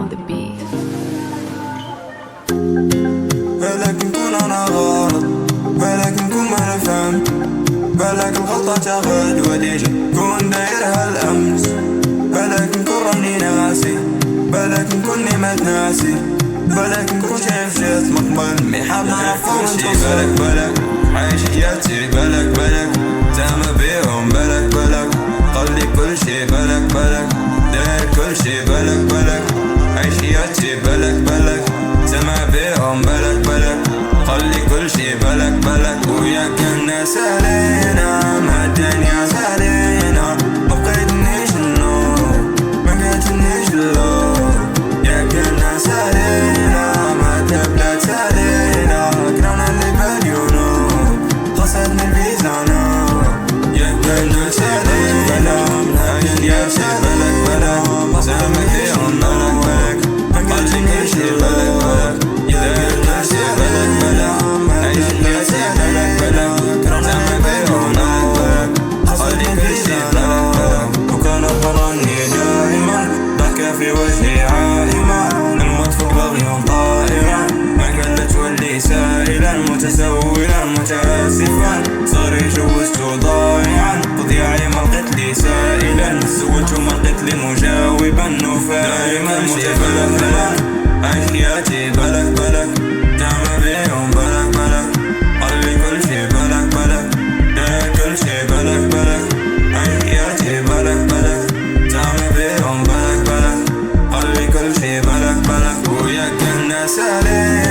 on the beat. بالك نكون انا غلط، بالك نكون ما نفهم، بالك الغلطة تاخد وديجي كون دايرها الامس، بالك نكون راني ناسي، بالك نكون ما تناسي، بالك نكون شايف جات مقبل مي حاب نعرف كلشي، بالك عايش حياتي، بالك زعما بيهم، بالك قلي كلشي، بالك داير كلشي، بالك عايش حياتي، بالك زعما بيهم، بالك قلي كلشي، بالك وياك الناس علينا ما الدنيا سالينا، مبقيتنيش النور مبقيتنيش اللور، ياك الناس علينا ما تبلات علينا، كرانا اللي باليونو خاصتنا الفيزانا، ياك الناس علينا عايش حياتي، بالك زعما بيهم، بالك قلي كلشي، بالك ياك الناس بالك عايش حياتي، بالك زعما بيهم، بالك قلي كلشي، بالك وكان ظني دائما ضحكة في وجهي عائمة، الموت فوق بغيهم طائرا، ما قال تولي سائلا متسولا متاسفا، صار جوزت ضايعا قضياعي ما لقيت لي سائلا، سولت وما لقيت لي مجاوبا وفاهما بالك عايش حياتي، بالك زعما بيهم، بالك قلبي كلشي، بالك داير كلشي، بالك عايش حياتي، بالك زعما بيهم، بالك قلبي كلشي، بالك وياك الناس علينا